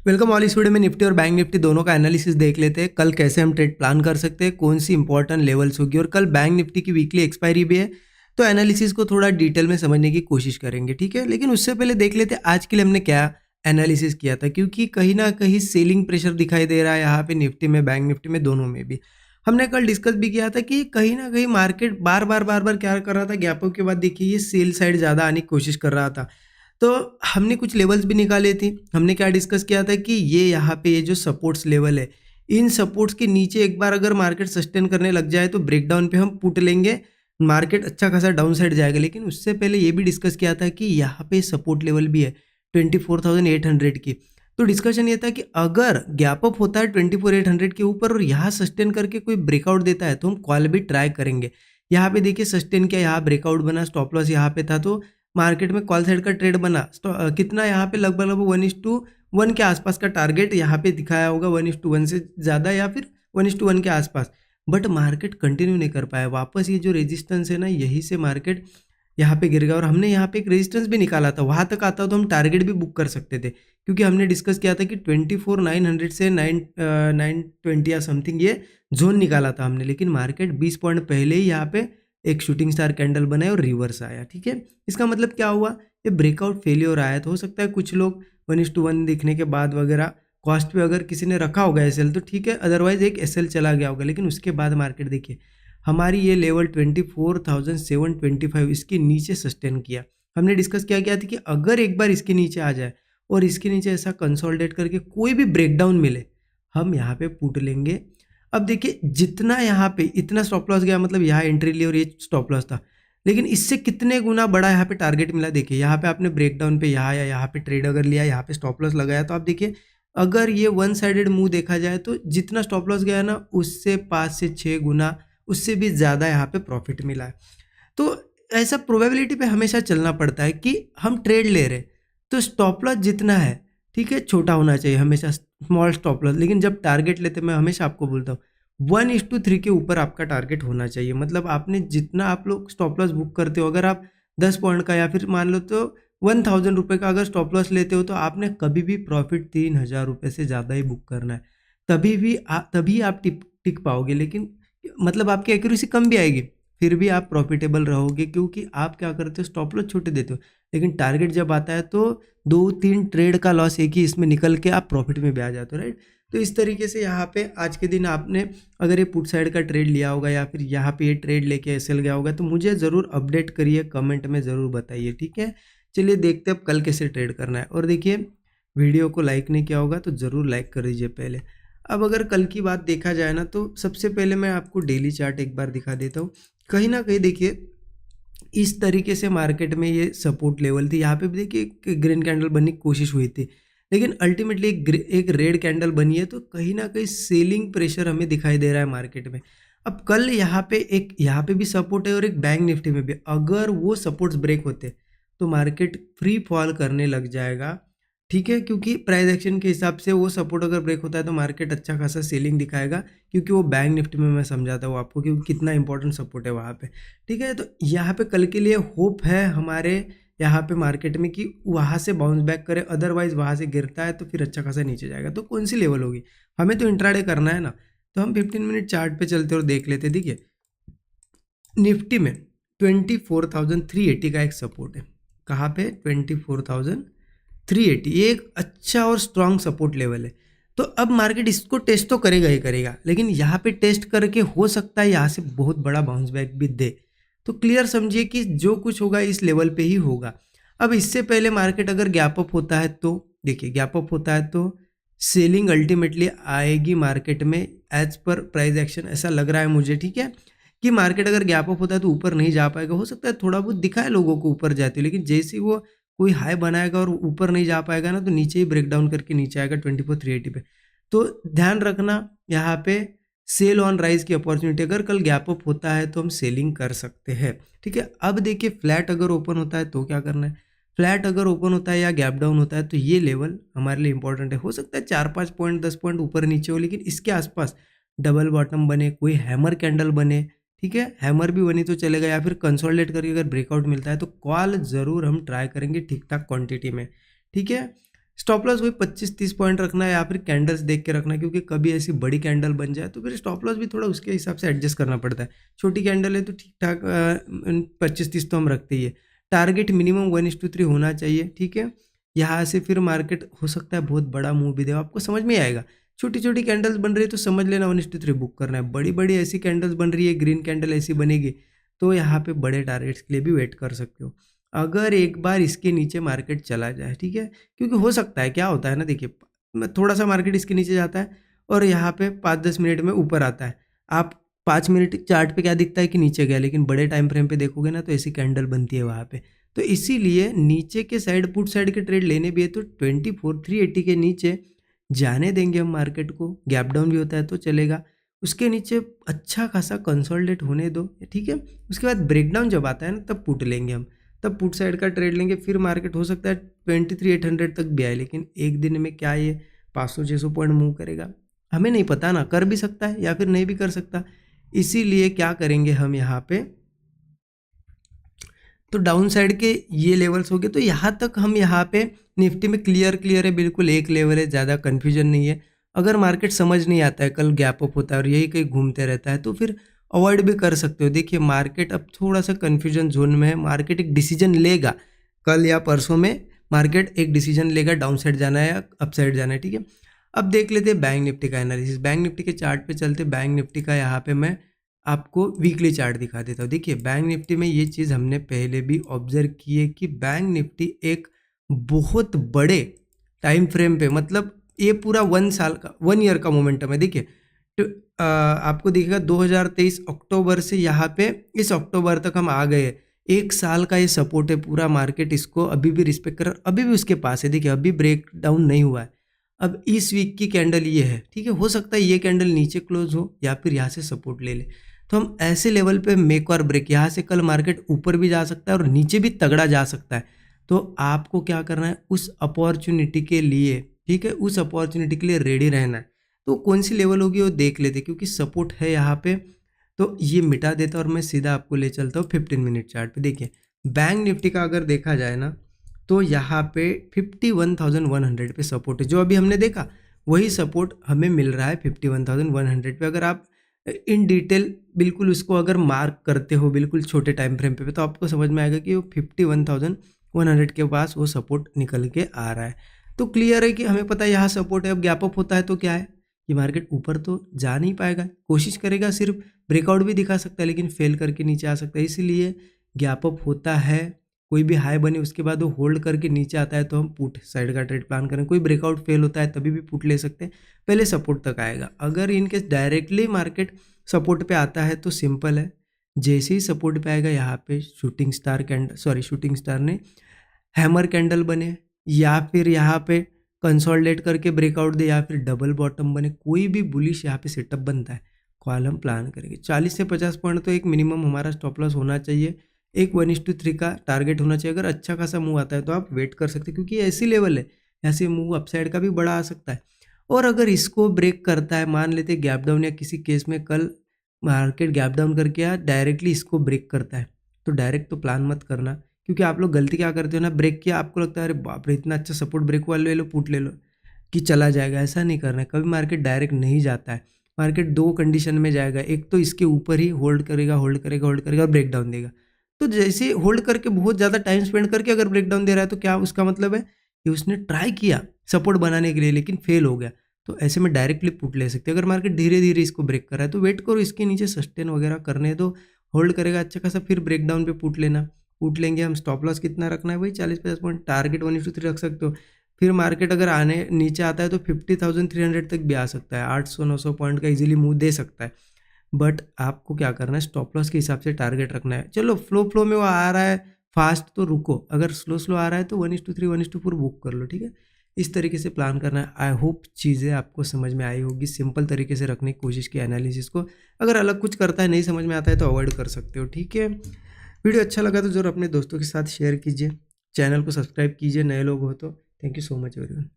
Welcome all. इस video में Nifty और बैंक निफ्टी दोनों का एनालिसिस देख लेते हैं। कल कैसे हम ट्रेड प्लान कर सकते हैं, कौन सी इंपॉर्टेंट लेवल्स होगी, और कल बैंक निफ्टी की वीकली एक्सपायरी भी है, तो एनालिसिस को थोड़ा डिटेल में समझने की कोशिश करेंगे। ठीक है, लेकिन उससे पहले देख लेते हैं आज के लिए हमने क्या एनालिसिस किया था, क्योंकि कहीं ना कहीं सेलिंग प्रेशर दिखाई दे रहा है यहाँ पे निफ्टी में, बैंक निफ्टी में, दोनों में भी। हमने कल डिस्कस भी किया था कि कहीं ना कहीं मार्केट बार बार क्या कर रहा था, गैपों के बाद देखिए ये सेल साइड ज़्यादा आने की कोशिश कर रहा था। तो हमने कुछ लेवल्स भी निकाले थे। हमने क्या डिस्कस किया था कि ये यहाँ पे ये जो सपोर्ट्स लेवल है, इन सपोर्ट्स के नीचे एक बार अगर मार्केट सस्टेन करने लग जाए तो ब्रेकडाउन पे हम पुट लेंगे, मार्केट अच्छा खासा डाउन साइड जाएगा। लेकिन उससे पहले ये भी डिस्कस किया था कि यहाँ पे सपोर्ट लेवल भी है 24,800 की। तो डिस्कशन ये था कि अगर गैप अप होता है 24,800 के ऊपर और यहाँ सस्टेन करके कोई ब्रेकआउट देता है तो हम कॉल भी ट्राई करेंगे। यहाँ पे देखिए सस्टेन किया, यहाँ ब्रेकआउट बना, स्टॉप लॉस यहाँ पे था, तो मार्केट में कॉल साइड का ट्रेड बना। कितना यहाँ पे लगभग 1:1 के आसपास का टारगेट यहाँ पे दिखाया होगा, 1:1 से ज़्यादा या फिर 1:1 के आसपास। बट मार्केट कंटिन्यू नहीं कर पाया, वापस ये जो रेजिस्टेंस है ना, यही से मार्केट यहाँ पे गिर गया। और हमने यहाँ पे एक रेजिस्टेंस भी निकाला था, वहाँ तक आता तो हम टारगेट भी बुक कर सकते थे, क्योंकि हमने डिस्कस किया था कि 24,900 से 920 या समथिंग ये जोन निकाला था हमने। लेकिन मार्केट 20 पॉइंट पहले ही यहाँ पे एक शूटिंग स्टार कैंडल बनाए और रिवर्स आया। ठीक है, इसका मतलब क्या हुआ, ये ब्रेकआउट फेलियर आया। तो हो सकता है कुछ लोग 1:1 दिखने के बाद वगैरह कॉस्ट पे अगर किसी ने रखा होगा एसएल तो ठीक है, अदरवाइज एक एसएल चला गया होगा। लेकिन उसके बाद मार्केट देखिए हमारी ये लेवल 24,725 इसके नीचे सस्टेन किया। हमने डिस्कस किया गया था कि अगर एक बार इसके नीचे आ जाए और इसके नीचे ऐसा कंसोलिडेट करके कोई भी ब्रेकडाउन मिले, हम यहाँ पे पुट लेंगे। अब देखिए जितना यहाँ पे इतना स्टॉप लॉस गया, मतलब यहाँ एंट्री ली और ये स्टॉप लॉस था, लेकिन इससे कितने गुना बड़ा यहाँ पे टारगेट मिला। देखिए यहाँ पे आपने ब्रेकडाउन पे यहाँ या यहाँ पे ट्रेड अगर लिया, यहाँ पे स्टॉप लॉस लगाया, तो आप देखिए अगर ये वन साइडेड मूव देखा जाए तो जितना स्टॉप लॉस गया ना, उससे 5 से 6 गुना, उससे भी ज़्यादा यहाँ पे प्रॉफिट मिला है। तो ऐसा प्रोबेबिलिटी पे हमेशा चलना पड़ता है कि हम ट्रेड ले रहे, तो स्टॉप लॉस जितना है ठीक है छोटा होना चाहिए, हमेशा स्मॉल स्टॉप लॉस। लेकिन जब टारगेट लेते मैं हमेशा आपको बोलता हूँ 1:3 के ऊपर आपका टारगेट होना चाहिए। मतलब आपने जितना आप लोग स्टॉप लॉस बुक करते हो, अगर आप 10 पॉइंट का या फिर मान लो तो 1,000 रुपये का अगर स्टॉप लॉस लेते हो, तो आपने कभी भी प्रॉफिट 3,000 रुपये से ज़्यादा ही बुक करना है, तभी आप टिक पाओगे। लेकिन मतलब आपकी एक्यूरेसी कम भी आएगी, फिर भी आप प्रॉफिटेबल रहोगे, क्योंकि आप क्या करते हो, स्टॉप लॉस छोटे देते हो। लेकिन टारगेट जब आता है तो 2-3 ट्रेड का लॉस एक ही इसमें निकल के आप प्रॉफिट में भी आ जाते हो, राइट। तो इस तरीके से यहाँ पे आज के दिन आपने अगर ये पुट साइड का ट्रेड लिया होगा या फिर यहाँ पे ये ट्रेड लेके एसएल गया होगा, तो मुझे ज़रूर अपडेट करिए, कमेंट में ज़रूर बताइए। ठीक है, चलिए देखते हैं अब कल कैसे ट्रेड करना है। और देखिए वीडियो को लाइक नहीं किया होगा तो ज़रूर लाइक कर दीजिए पहले। अब अगर कल की बात देखा जाए ना, तो सबसे पहले मैं आपको डेली चार्ट एक बार दिखा देता हूँ। कहीं ना कहीं देखिए इस तरीके से मार्केट में ये सपोर्ट लेवल थी, यहाँ पे भी देखिए एक ग्रीन कैंडल बनने की कोशिश हुई थी, लेकिन अल्टीमेटली एक रेड कैंडल बनी है। तो कहीं ना कहीं सेलिंग प्रेशर हमें दिखाई दे रहा है मार्केट में। अब कल यहाँ पे भी सपोर्ट है और एक बैंक निफ्टी में भी, अगर वो सपोर्ट्स ब्रेक होते तो मार्केट फ्री फॉल करने लग जाएगा। ठीक है, क्योंकि प्राइस एक्शन के हिसाब से वो सपोर्ट अगर ब्रेक होता है तो मार्केट अच्छा खासा सेलिंग दिखाएगा, क्योंकि वो बैंक निफ्टी में मैं समझाता हूँ आपको क्योंकि कितना इंपॉर्टेंट सपोर्ट है वहाँ पे। ठीक है, तो यहाँ पे कल के लिए होप है हमारे यहाँ पे मार्केट में कि वहाँ से बाउंस बैक करे, अदरवाइज वहाँ से गिरता है तो फिर अच्छा खासा नीचे जाएगा। तो कौन सी लेवल होगी, हमें तो इंट्राडे करना है ना, तो हम 15 मिनट चार्ट पे चलते और देख लेते। देखिए निफ्टी में 24,380 का एक सपोर्ट है, कहाँ पे 24,380, ये एक अच्छा और स्ट्रांग सपोर्ट लेवल है। तो अब मार्केट इसको टेस्ट तो करेगा ही करेगा, लेकिन यहाँ पे टेस्ट करके हो सकता है यहाँ से बहुत बड़ा बाउंस बैक भी दे। तो क्लियर समझिए कि जो कुछ होगा इस लेवल पे ही होगा। अब इससे पहले मार्केट अगर गैप अप होता है तो देखिए, गैप अप होता है तो सेलिंग अल्टीमेटली आएगी मार्केट में, एज पर प्राइस एक्शन ऐसा लग रहा है मुझे। ठीक है, कि मार्केट अगर गैप अप होता है तो ऊपर नहीं जा पाएगा, हो सकता है थोड़ा बहुत दिखा है लोगों को ऊपर जाते, लेकिन जैसे ही वो कोई हाई बनाएगा और ऊपर नहीं जा पाएगा ना, तो नीचे ही ब्रेकडाउन करके नीचे आएगा 24,380 पे। तो ध्यान रखना यहाँ पे सेल ऑन राइज की अपॉर्चुनिटी, अगर कल गैप अप होता है तो हम सेलिंग कर सकते हैं। ठीक है, अब देखिए फ्लैट अगर ओपन होता है तो क्या करना है, फ्लैट अगर ओपन होता है या गैप डाउन होता है तो ये लेवल हमारे लिए इंपॉर्टेंट है। हो सकता है 4-5 पॉइंट 10 पॉइंट ऊपर नीचे हो, लेकिन इसके आसपास डबल बॉटम बने, कोई हैमर कैंडल बने। ठीक है, हैमर भी बनी तो चलेगा, या फिर कंसोलिडेट करके अगर ब्रेकआउट मिलता है तो कॉल ज़रूर हम ट्राई करेंगे ठीक ठाक क्वांटिटी में। ठीक है, स्टॉप लॉस वही 25-30 पॉइंट रखना है या फिर कैंडल्स देख के रखना, क्योंकि कभी ऐसी बड़ी कैंडल बन जाए तो फिर स्टॉप लॉस भी थोड़ा उसके हिसाब से एडजस्ट करना पड़ता है। छोटी कैंडल है तो ठीक ठाक 25-30 तो हम रखते ही है। टारगेट मिनिमम 1:3 होना चाहिए, ठीक है। यहाँ से फिर मार्केट हो सकता है बहुत बड़ा मूव भी दे, आपको समझ में आएगा। छोटी छोटी कैंडल्स बन रही है तो समझ लेना 1:3 बुक करना है। बड़ी बड़ी ऐसी कैंडल्स बन रही है, ग्रीन कैंडल ऐसी बनेगी तो यहाँ पे बड़े टारगेट्स के लिए भी वेट कर सकते हो। अगर एक बार इसके नीचे मार्केट चला जाए, ठीक है, क्योंकि हो सकता है, क्या होता है ना, देखिए थोड़ा सा मार्केट इसके नीचे जाता है और यहाँ पे 5-10 मिनट में ऊपर आता है। आप 5 मिनट चार्ट पे क्या दिखता है कि नीचे गया, लेकिन बड़े टाइम फ्रेम पे देखोगे ना तो ऐसी कैंडल बनती है वहाँ पे। तो इसीलिए नीचे के साइड, पुट साइड के ट्रेड लेने भी है तो 24,380 के नीचे जाने देंगे हम मार्केट को। गैप डाउन भी होता है तो चलेगा, उसके नीचे अच्छा खासा कंसोलिडेट होने दो, ठीक है। उसके बाद ब्रेकडाउन जब आता है ना तब पुट लेंगे हम, तब पुट साइड का ट्रेड लेंगे। फिर मार्केट हो सकता है 23,800 तक भी आए, लेकिन एक दिन में क्या ये 500-600 पॉइंट मूव करेगा हमें नहीं पता ना, कर भी सकता है या फिर नहीं भी कर सकता। इसीलिए क्या करेंगे हम यहाँ पे, तो डाउन साइड के ये लेवल्स हो गए, तो यहाँ तक हम यहाँ पे निफ्टी में क्लियर है, बिल्कुल एक लेवल है, ज़्यादा कन्फ्यूजन नहीं है। अगर मार्केट समझ नहीं आता है, कल गैप अप होता है और यही कहीं घूमते रहता है तो फिर अवॉइड भी कर सकते हो। देखिए मार्केट अब थोड़ा सा कन्फ्यूजन जोन में है, मार्केट एक डिसीजन लेगा कल या परसों में, मार्केट एक डिसीजन लेगा डाउन साइड जाना है या अप साइड जाना है, ठीक है। अब देख लेते हैं बैंक निफ्टी का एनालिसिस। बैंक निफ्टी के चार्ट पे चलते, बैंक निफ्टी का यहाँ पे मैं आपको वीकली चार्ट दिखा देता हूँ। देखिए बैंक निफ्टी में ये चीज़ हमने पहले भी ऑब्जर्व की है कि बैंक निफ्टी एक बहुत बड़े टाइम फ्रेम पे, मतलब ये पूरा 1 साल का, 1 ईयर का मोमेंटम है। देखिए तो आपको दिखेगा 2023 अक्टूबर से यहाँ पे इस अक्टूबर तक हम आ गए, 1 साल का ये सपोर्ट है पूरा। मार्केट इसको अभी भी रिस्पेक्ट कर, अभी भी उसके पास है। देखिए अभी ब्रेक डाउन नहीं हुआ है। अब इस वीक की कैंडल ये है, ठीक है, हो सकता है ये कैंडल नीचे क्लोज हो या फिर यहाँ से सपोर्ट ले ले, तो हम ऐसे लेवल पे मेक और ब्रेक, यहाँ से कल मार्केट ऊपर भी जा सकता है और नीचे भी तगड़ा जा सकता है। तो आपको क्या करना है, उस अपॉर्चुनिटी के लिए, ठीक है, उस अपॉर्चुनिटी के लिए रेडी रहना है। तो कौन सी लेवल होगी वो देख लेते, क्योंकि सपोर्ट है यहाँ पे, तो ये मिटा देता और मैं सीधा आपको ले चलता हूँ 15 मिनट चार्ट पे। देखिए बैंक निफ्टी का अगर देखा जाए ना तो यहाँ पे 51,100 पे सपोर्ट है, जो अभी हमने देखा वही सपोर्ट हमें मिल रहा है 51,100 पे। अगर आप इन डिटेल बिल्कुल उसको अगर मार्क करते हो बिल्कुल छोटे टाइम फ्रेम पे तो आपको समझ में आएगा कि वो 51,100 के पास वो सपोर्ट निकल के आ रहा है। तो क्लियर है कि हमें पता है यहाँ सपोर्ट है। अब गैप अप होता है तो क्या है, ये मार्केट ऊपर तो जा नहीं पाएगा, कोशिश करेगा, सिर्फ ब्रेकआउट भी दिखा सकता है लेकिन फेल करके नीचे आ सकता है। इसीलिए गैप अप होता है, कोई भी हाई बने उसके बाद वो होल्ड करके नीचे आता है तो हम पुट साइड का ट्रेड प्लान करें। कोई ब्रेकआउट फेल होता है तभी भी पुट ले सकते हैं, पहले सपोर्ट तक आएगा। अगर इनकेस डायरेक्टली मार्केट सपोर्ट पे आता है तो सिंपल है, जैसे ही सपोर्ट पे आएगा यहाँ पे शूटिंग स्टार ने हैमर कैंडल बने या फिर यहाँ पे कंसोलिडेट करके ब्रेकआउट दे या फिर डबल बॉटम बने, कोई भी बुलिश यहाँ पे सेटअप बनता है, कॉल हम प्लान करेंगे। 40 से 50 पॉइंट तो एक मिनिमम हमारा स्टॉप लॉस होना चाहिए, एक 1:3 का टारगेट होना चाहिए। अगर अच्छा खासा मूव आता है तो आप वेट कर सकते हैं, क्योंकि ऐसी लेवल है, ऐसे मूव अपसाइड का भी बड़ा आ सकता है। और अगर इसको ब्रेक करता है, मान लेते गैप डाउन या किसी केस में कल मार्केट गैप डाउन करके या डायरेक्टली इसको ब्रेक करता है, तो डायरेक्ट तो प्लान मत करना, क्योंकि आप लोग गलती क्या करते हो ना, ब्रेक किया आपको लगता है अरे बाप रे इतना अच्छा सपोर्ट, ब्रेक वाले ले लो, पुट ले लो कि चला जाएगा। ऐसा नहीं करना है, कभी मार्केट डायरेक्ट नहीं जाता है। मार्केट दो कंडीशन में जाएगा, एक तो इसके ऊपर ही होल्ड करेगा और ब्रेक डाउन देगा। तो जैसे होल्ड करके बहुत ज़्यादा टाइम स्पेंड करके अगर ब्रेक डाउन दे रहा है तो क्या उसका मतलब है कि उसने ट्राई किया सपोर्ट बनाने के लिए लेकिन फेल हो गया। तो ऐसे में डायरेक्टली पुट ले सकते हैं। अगर मार्केट धीरे धीरे इसको ब्रेक कर रहा है तो वेट करो, इसके नीचे सस्टेन वगैरह करने दो, होल्ड करेगा अच्छा खासा, फिर ब्रेक डाउन पे पुट लेना। पुट लेंगे हम, स्टॉप लॉस कितना रखना है भाई 40-50 पॉइंट, टारगेट 1:3 रख सकते हो। फिर मार्केट अगर आने नीचे आता है तो 50,300 तक भी आ सकता है, 800-900 पॉइंट का इजीली मूव दे सकता है। बट आपको क्या करना है, स्टॉप लॉस के हिसाब से टारगेट रखना है। चलो फ्लो में वो आ रहा है फास्ट तो रुको, अगर स्लो आ रहा है तो 1:3 1:4 बुक कर लो, ठीक है। इस तरीके से प्लान करना है। आई होप चीज़ें आपको समझ में आई होगी, सिंपल तरीके से रखने की कोशिश की एनालिसिस को। अगर अलग कुछ करता है, नहीं समझ में आता है तो अवॉइड कर सकते हो, ठीक है। वीडियो अच्छा लगा तो जरूर अपने दोस्तों के साथ शेयर कीजिए, चैनल को सब्सक्राइब कीजिए नए लोग हो तो। Thank you so much everyone.